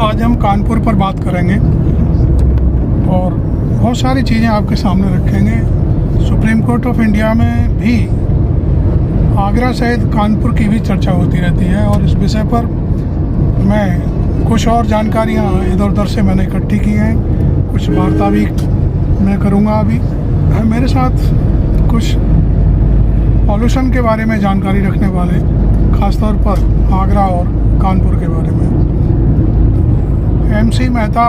आज हम कानपुर पर बात करेंगे और बहुत सारी चीज़ें आपके सामने रखेंगे। सुप्रीम कोर्ट ऑफ इंडिया में भी आगरा सहित कानपुर की भी चर्चा होती रहती है और इस विषय पर मैं कुछ और जानकारियाँ इधर उधर से मैंने इकट्ठी की हैं, कुछ वार्ता भी मैं करूँगा। अभी मेरे साथ कुछ पॉल्यूशन के बारे में जानकारी रखने वाले, ख़ासतौर पर आगरा और कानपुर के बारे में। MC मेहता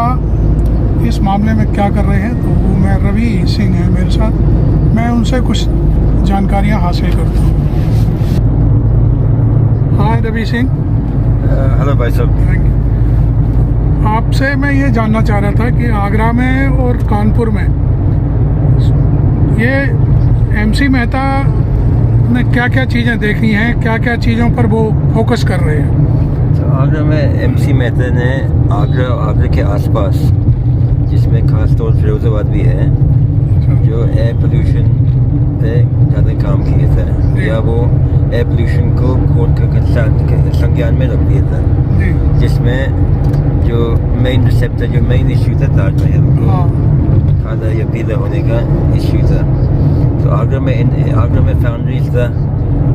इस मामले में क्या कर रहे हैं, तो वो मैं रवि सिंह है मेरे साथ, मैं उनसे कुछ जानकारियां हासिल करता हूँ। हाय रवि सिंह। हेलो भाई साहब। Thank you. आपसे मैं ये जानना चाह रहा था कि आगरा में और कानपुर में ये MC मेहता ने क्या क्या चीज़ें देखी हैं, क्या क्या चीज़ों पर वो फोकस कर रहे हैं। तो आगरा में MC मेहता ने आगरा के आसपास, जिसमें खास तौर से फिरोजाबाद भी है, जो एयर पोल्यूशन पे ज़्यादा काम किया था, या वो एयर पोल्यूशन को कोर्ट के संज्ञान में रख दिया था, जिसमें जो मेन रिसेप्टर, जो मेन इश्यू था ताजमहल को खाना या पीला होने का इश्यू था। तो आगरा में फाउंड्रीज था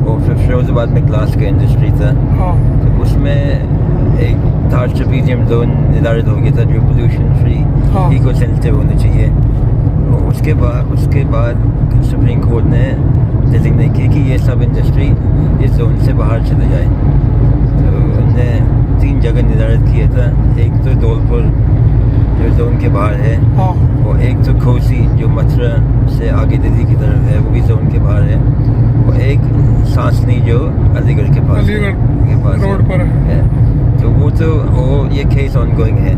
और फिर फिरोजाबाद में ग्लास का इंडस्ट्री था। तो उसमें एक ताज ट्रेपीजियम जोन निर्धारित हो गया था जो पोल्यूशन फ्री इको सेंसिटिव होना चाहिए। और उसके बाद सुप्रीम कोर्ट ने डिजिग्नेट किया कि ये सब इंडस्ट्री इस जोन से बाहर चले जाए। तो उन्होंने 3 जगह निर्धारित किया था, एक तो धौलपुर जो जोन के बाहर है, और एक तो खोसी जो मथुरा से आगे दिल्ली की तरफ है, वो भी जोन के बाहर है, और एक सांसनी जो अलीगढ़ के पास रोड पर है। तो वो ये केस ऑनगोइंग है,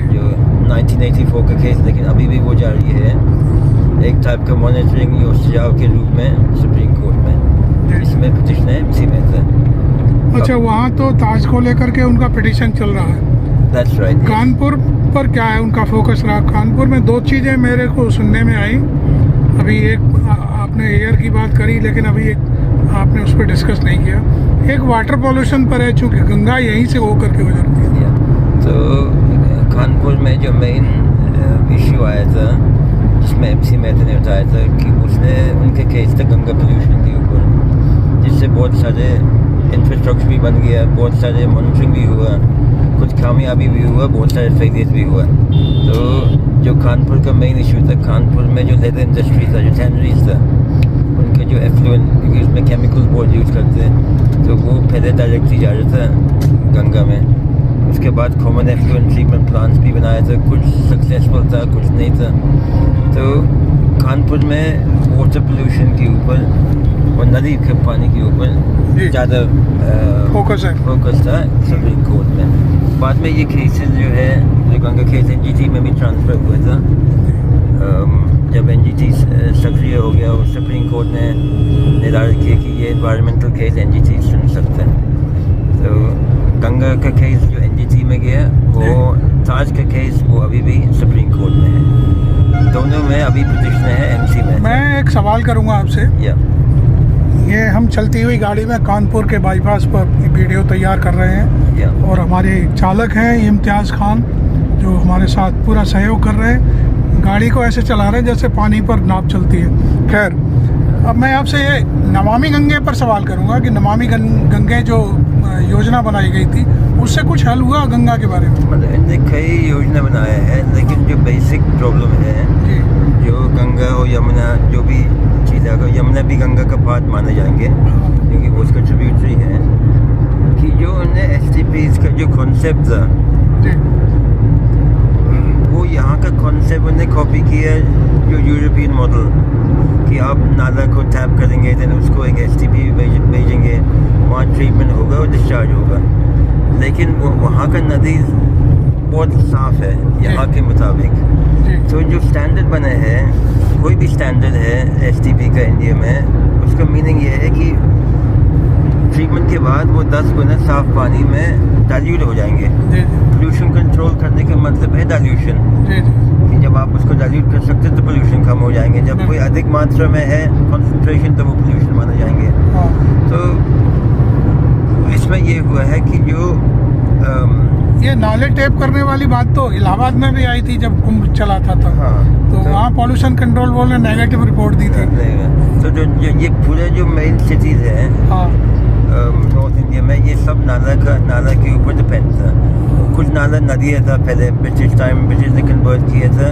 जो 1984 का केस, लेकिन अभी भी वो जारी है, एक टाइप का मॉनिटरिंग या सुझाव के रूप में सुप्रीम कोर्ट में। इसमें पिटिशन है MC मेहता। अच्छा, वहाँ तो ताज को लेकर के उनका पिटिशन चल रहा है। That's right. कानपुर पर क्या है उनका फोकस रहा? कानपुर में 2 चीज़ें मेरे को सुनने में आई। अभी एक आपने एयर की बात करी, लेकिन अभी एक आपने उस पर डिस्कस नहीं किया। एक वाटर पॉल्यूशन पर है, चूँकि गंगा यहीं से होकर के गुजरती है। तो कानपुर में जो मेन इश्यू आया था, जिसमें MC मेहता ने बताया था कि उनके केस था गंगा पोल्यूशन के ऊपर, जिससे बहुत सारे इंफ्रास्ट्रक्चर भी बन गया, बहुत सारे मॉनिटरिंग भी हुआ, कुछ कामयाबी भी हुआ, बहुत सारे फेलियर भी हुआ। तो जो कानपुर का मेन इशू था, कानपुर में जो लेदर इंडस्ट्री था, जो टैनरीज था, उनके जो एफ्लुएंट, क्योंकि उसमें केमिकल बहुत यूज़ करते हैं, तो वो पहले डायरेक्टली जा रहा था गंगा में। उसके बाद कॉमन एफ्लुएंट ट्रीटमेंट प्लांट्स भी बनाया था, कुछ सक्सेसफुल था, कुछ नहीं था। तो कानपुर में वाटर पोल्यूशन के ऊपर और नदी के पानी के ऊपर ज़्यादा फोकस था सुप्रीम कोर्ट में। बाद में ये केसेस जो है, जो गंगा केस NGT में भी ट्रांसफ़र हुआ था। जब NGT सक्रिय हो गया और सुप्रीम कोर्ट ने निर्धारित किया कि ये एनवायरमेंटल केस NGT सुन सकते हैं, तो गंगा का केस जो NGT में गया, वो ताज का केस वो अभी भी सुप्रीम कोर्ट में है। दोनों में अभी पिटिशन है MC में। मैं एक सवाल करूँगा आपसे। ये हम चलती हुई गाड़ी में कानपुर के बाईपास पर वीडियो तैयार कर रहे हैं, और हमारे चालक हैं इम्तियाज़ खान, जो हमारे साथ पूरा सहयोग कर रहे हैं। गाड़ी को ऐसे चला रहे हैं जैसे पानी पर नाव चलती है। खैर, अब मैं आपसे ये नमामि गंगे पर सवाल करूंगा कि नमामि गंगे जो योजना बनाई गई थी, उससे कुछ हल हुआ गंगा के बारे में? मतलब इनने कई योजना बनाया है, लेकिन जो बेसिक प्रॉब्लम है, जो गंगा और यमुना जो भी चीज़ है, यमुना भी गंगा का पार्ट माने जाएंगे क्योंकि वो उसका ट्रिब्यूटरी है, कि जो उन्हें STPs का जो कॉन्सेप्ट था, वो यहाँ का कॉन्सेप्ट उन्हें कॉपी किया, जो यूरोपियन मॉडल, कि आप नाला को टैप करेंगे, देन उसको एक STP भेजेंगे, वहाँ ट्रीटमेंट होगा और डिस्चार्ज होगा। लेकिन वहाँ का नदी बहुत साफ़ है यहाँ के मुताबिक। तो जो स्टैंडर्ड बने हैं, कोई भी स्टैंडर्ड है STP का इंडिया में, उसका मीनिंग ये है कि ट्रीटमेंट के बाद वो 10 गुना साफ़ पानी में डाइल्यूट हो जाएंगे। पोल्यूशन कंट्रोल करने का मतलब है डाइल्यूशन, कि जब आप उसको डाइल्यूट कर सकते हैं तो पोल्यूशन कम हो जाएंगे। जब कोई अधिक मात्रा में है कंसंट्रेशन, तो वो पोल्यूशन माने जाएंगे। तो इसमें ये हुआ है कि जो ये नाले टेप करने वाली बात तो इलाहाबाद में भी आई थी जब कुंभ चला था तब। हाँ तो वहाँ पॉल्यूशन कंट्रोल बोर्ड ने नेगेटिव रिपोर्ट दी थी। तो ये पूरे जो मेन सिटीज है हाँ नॉर्थ इंडिया में, ये सब नाला के ऊपर डिपेंड था। कुछ नाला नदियाँ था पहले, ब्रिटिश ने कन्वर्ट किया था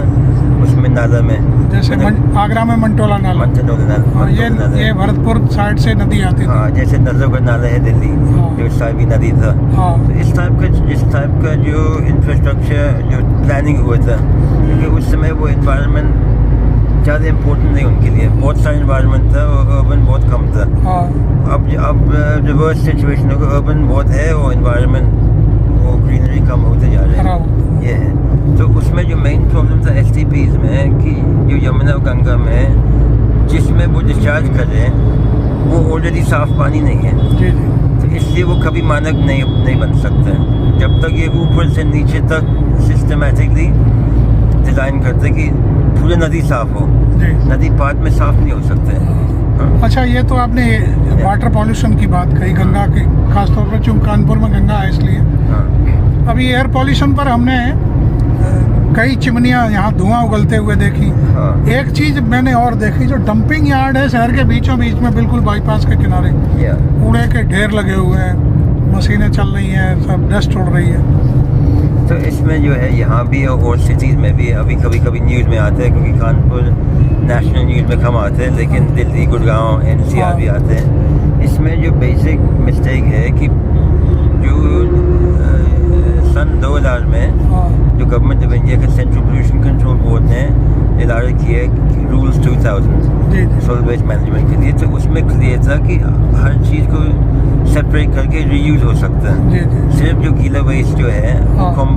उसमें नाला में, जैसे आगरा में मंटोला नाला। हाँ, ये भरतपुर साइड से नदी आती थी। हाँ, जैसे नजर का नाला है दिल्ली, हाँ। जो साइबी नदी था। हाँ तो इस टाइप का जो इंफ्रास्ट्रक्चर जो प्लानिंग हुआ था, क्योंकि उस समय वो एनवायरनमेंट ज़्यादा इम्पोर्टेंट नहीं उनके लिए, बहुत सारा एनवायरनमेंट था और अर्बन बहुत कम था। हाँ अब रिवर्स सिचुएशन होगा, अर्बन बहुत है और एनवायरनमेंट वो ग्रीनरी कम होते जा रहे हैं, ये है। तो उसमें जो मेन प्रॉब्लम था STPs में कि जो यमुना और गंगा में जिसमें वो डिस्चार्ज कर रहे हैं वो ऑलरेडी साफ पानी नहीं है। जी जी। तो इसलिए वो कभी मानक नहीं बन सकता है जब तक ये ऊपर से नीचे तक सिस्टमेटिकली डिज़ाइन करते कि पूरी नदी साफ हो। जी। नदी पार्ट में साफ नहीं हो सकते। हाँ। अच्छा, ये तो आपने वाटर पॉल्यूशन की बात कही, गंगा की, खासतौर पर चूँकि कानपुर में गंगा है इसलिए। हाँ। अभी एयर पॉल्यूशन पर हमने कई चिमनियाँ यहाँ धुआं उगलते हुए देखी। हाँ। एक चीज मैंने और देखी, जो डंपिंग यार्ड है शहर के बीचों बीच में, बिल्कुल बाईपास के किनारे, कूड़े के ढेर लगे हुए हैं, मशीनें चल रही हैं, सब डस्ट उड़ रही है। तो इसमें जो है यहाँ भी और सिटीज़ में भी अभी कभी न्यूज़ में आते हैं, क्योंकि कानपुर नेशनल न्यूज़ में कम आते हैं, लेकिन दिल्ली, गुड़गांव, NCR भी आते हैं। इसमें जो बेसिक मिस्टेक है कि जो सन 2000 में जो गवर्नमेंट ऑफ इंडिया के सेंट्रल पोल्यूशन कंट्रोल बोर्ड ने इदारे किए रूल्स 2000 सॉलिड वेस्ट मैनेजमेंट के लिए, तो उसमें क्लियर था कि हर चीज़ को सेपरेट करके रीयूज हो सकता है। सिर्फ जो गीला वेस्ट जो है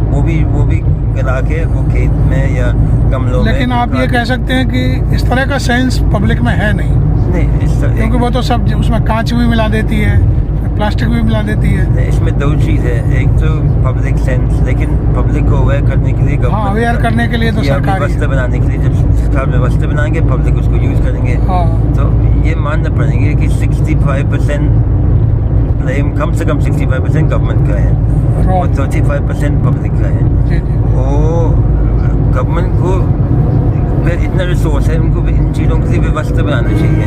वो भी गला के वो खेत में या गमलों में। लेकिन आप ये कह सकते हैं कि इस तरह का सेंस पब्लिक में है नहीं, क्योंकि वो तो सब उसमें कांच भी मिला देती है, प्लास्टिक भी मिला देती है। इसमें दो चीज़ है, एक तो पब्लिक सेंस, लेकिन पब्लिक को अवेयर करने के लिए, हाँ, अवेयर करने के लिए तो सरकार व्यवस्था बनाने के लिए, जब सरकार व्यवस्था बनाएंगे पब्लिक उसको यूज़ करेंगे। हाँ। तो ये मानना पड़ेंगे कि 65% ब्लेम, कम से कम 65% गवर्नमेंट का है और 35% पब्लिक का है। और गवर्नमेंट को इतना रिसोर्स है, उनको इन चीज़ों के लिए व्यवस्था बनाना चाहिए।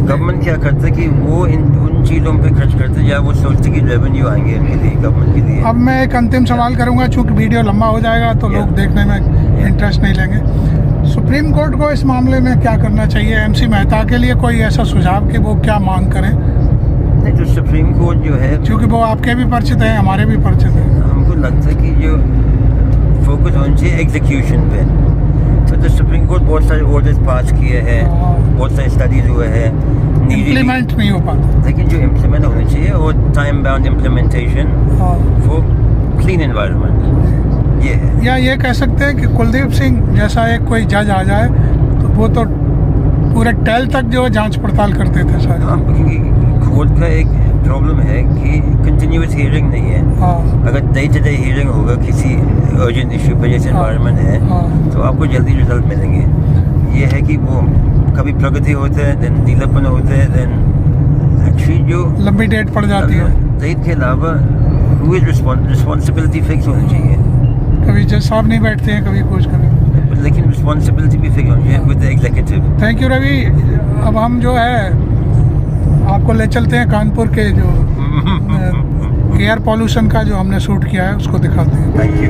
गवर्नमेंट क्या करता है कि वो उन चीज़ों पे खर्च करते या वो सोचते कि रेवेन्यू आएंगे इनके लिए, गवर्नमेंट के लिए। अब मैं एक अंतिम सवाल करूंगा, चूंकि वीडियो लंबा हो जाएगा तो लोग देखने में इंटरेस्ट नहीं लेंगे। सुप्रीम कोर्ट को इस मामले में क्या करना चाहिए? MC मेहता के लिए कोई ऐसा सुझाव कि वो क्या मांग करें? नहीं, तो सुप्रीम कोर्ट जो है, क्योंकि वो आपके भी परिचित हैं, हमारे भी परिचित हैं, हमको लगता है कि जो फोकस होना चाहिए एग्जीक्यूशन पे। तो सुप्रीम कोर्ट बहुत सारे ऑर्डर्स पास किए हैं, बहुत सारे स्टडीज हुए हैं, इम्प्लीमेंट नहीं हो पाता, लेकिन जो इम्प्लीमेंट होना चाहिए और time bound implementation for clean environment, ये है। या ये कह सकते हैं कि कुलदीप सिंह जैसा एक कोई जज आ जाए तो वो तो पूरे टेल तक जो जांच पड़ताल करते थे सारे। हाँ, क्योंकि कोर्ट का एक प्रॉब्लम है कि कंटिन्यूस हियरिंग नहीं है। अगर डे टू डे हियरिंग होगा किसी अर्जेंट इशू पे, जैसे एनवायरनमेंट है, तो आपको जल्दी रिजल्ट मिलेंगे। ये है कि वो कभी प्रगति होते हैं, देन नीलापन होते हैं, देन एक्चुअली जो लंबी डेट पड़ जाती है। डेट के अलावा रिस्पॉन्सिबिलिटी फिक्स होनी चाहिए। कभी जज साहब नहीं बैठते हैं, कभी कुछ कभी, लेकिन रिस्पॉन्सिबिलिटी भी फिक्स होनी चाहिए with the executive. Thank you Ravi. अब हम जो है आपको ले चलते हैं कानपुर के जो एयर पॉल्यूशन का जो हमने शूट किया है उसको दिखाते हैं। Thank you.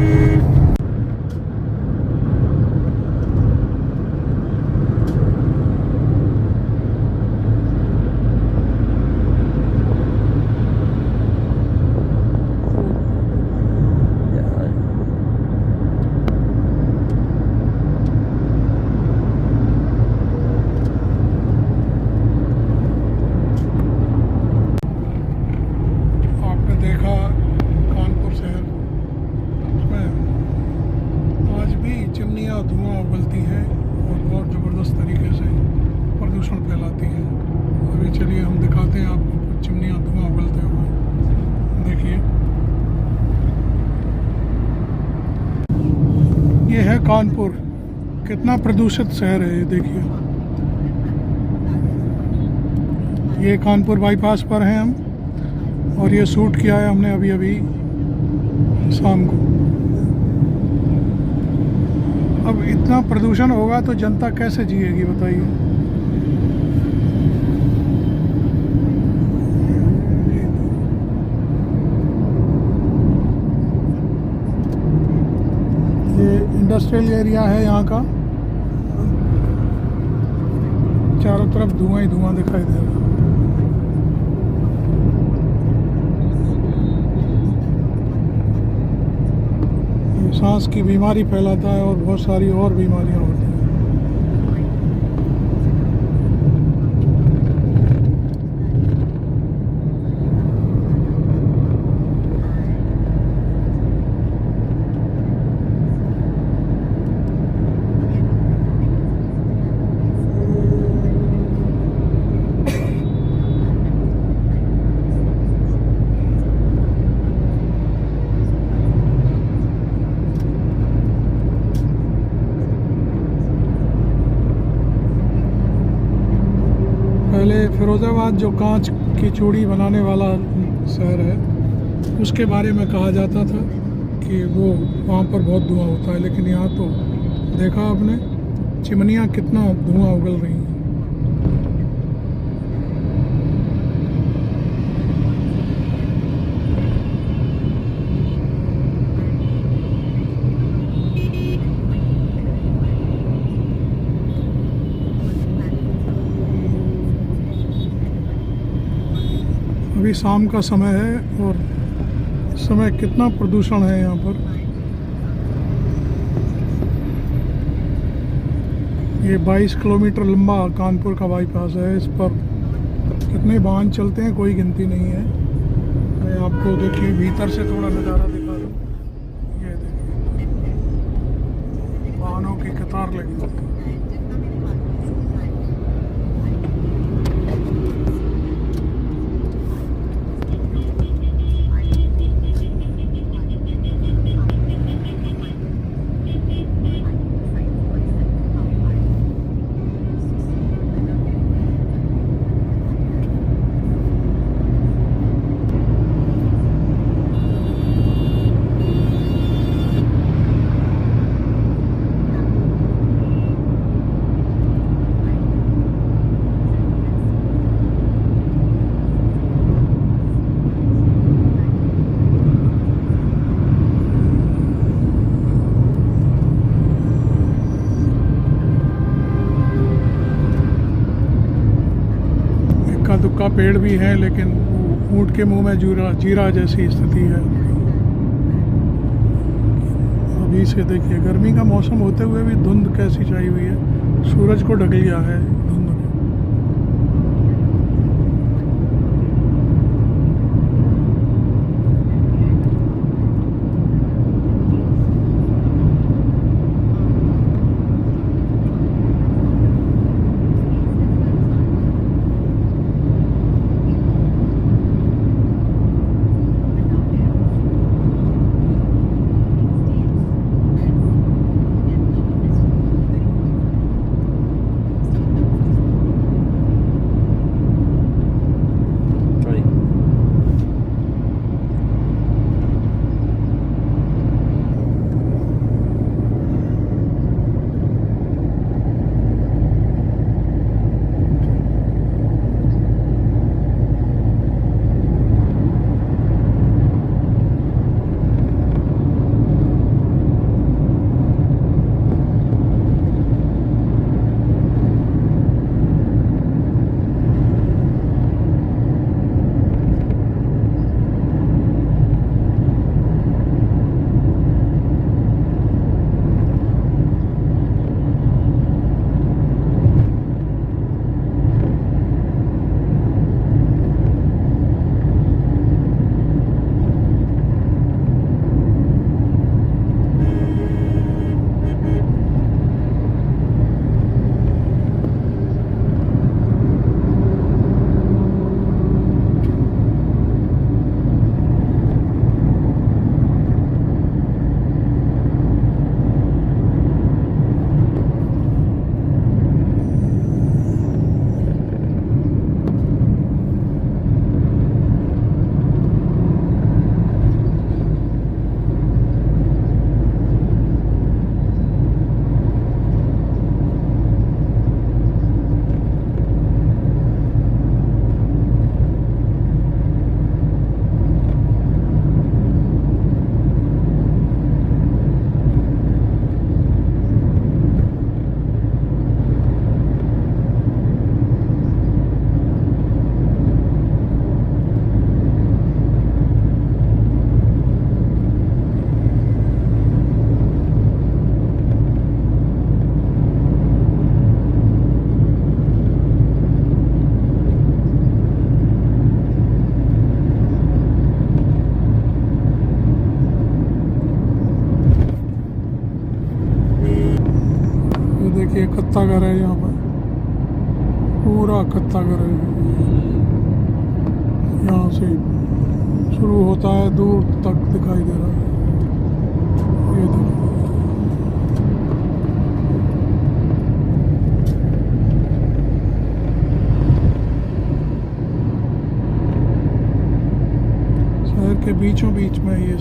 धुआं उगलती है और बहुत ज़बरदस्त तरीके से प्रदूषण फैलाती है। अभी चलिए हम दिखाते हैं आपको चिमनियाँ धुआं उगलते हुए। देखिए, ये है कानपुर, कितना प्रदूषित शहर है ये। देखिए, ये कानपुर बाईपास पर हैं हम और ये शूट किया है हमने अभी अभी शाम को। अब इतना प्रदूषण होगा तो जनता कैसे जिएगी बताइए। ये इंडस्ट्रियल एरिया है यहाँ का, चारों तरफ धुआं ही धुआं दिखाई दे रहा है। ये सांस की बीमारी फैलाता है और बहुत सारी और बीमारियां होती हैं। पहले फिरोज़ाबाद जो कांच की चूड़ी बनाने वाला शहर है, उसके बारे में कहा जाता था कि वो वहाँ पर बहुत धुआं होता है, लेकिन यहाँ तो देखा आपने चिमनियाँ कितना धुआं उगल रही हैं। अभी शाम का समय है और इस समय कितना प्रदूषण है यहाँ पर। ये 22 किलोमीटर लंबा कानपुर का बाईपास है। इस पर कितने वाहन चलते हैं कोई गिनती नहीं है। मैं आपको देखिए भीतर से थोड़ा नज़ारा दिखा दूँ। ये देखिए वाहनों की कतार लगी होती है। दुक्का पेड़ भी है, लेकिन ऊँट के मुंह में जीरा जैसी स्थिति है। अभी से देखिए गर्मी का मौसम होते हुए भी धुंध कैसी छाई हुई है, सूरज को ढक लिया है धुंध ने। कत्ता घर है यहाँ पर, पूरा कत्ता घर है। यहाँ से शुरू होता है, दूर तक दिखाई दे रहा है। ये देखो, शहर के बीचों बीच में ये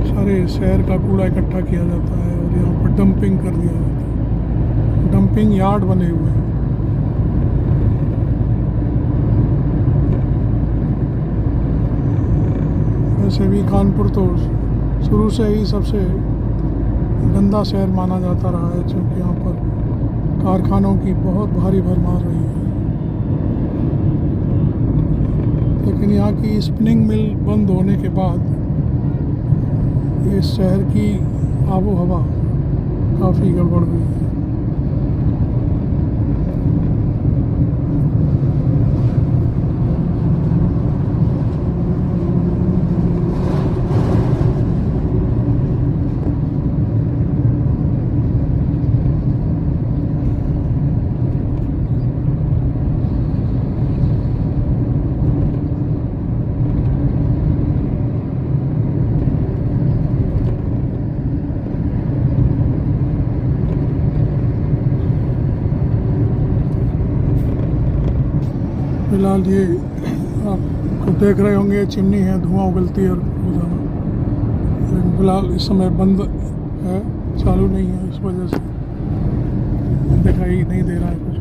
सारे शहर का कूड़ा इकट्ठा किया जाता है और यहाँ पर डंपिंग कर दिया जाता है। डंपिंग यार्ड बने हुए हैं। वैसे भी कानपुर तो शुरू से ही सबसे गंदा शहर माना जाता रहा है, क्योंकि यहाँ पर कारखानों की बहुत भारी भरमार रही है। लेकिन यहाँ की स्पिनिंग मिल बंद होने के बाद इस शहर की आबो हवा काफ़ी गड़बड़ हुई है। फिलहाल ये आप देख रहे होंगे, चिमनी है, धुआं उगलती है और रोजाना। लेकिन फिलहाल इस समय बंद है, चालू नहीं है, इस वजह से दिखाई नहीं दे रहा है कुछ।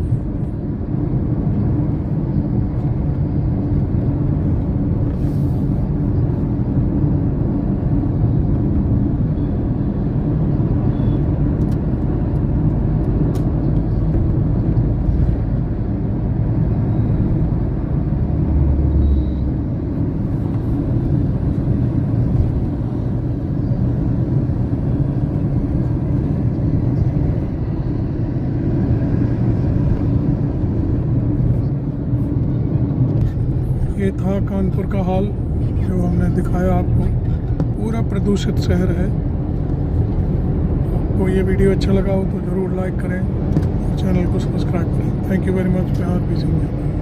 ये था कानपुर का हाल जो हमने दिखाया आपको। पूरा प्रदूषित शहर है। आपको ये वीडियो अच्छा लगा हो तो ज़रूर लाइक करें और चैनल को सब्सक्राइब करें। Thank you very much for visiting.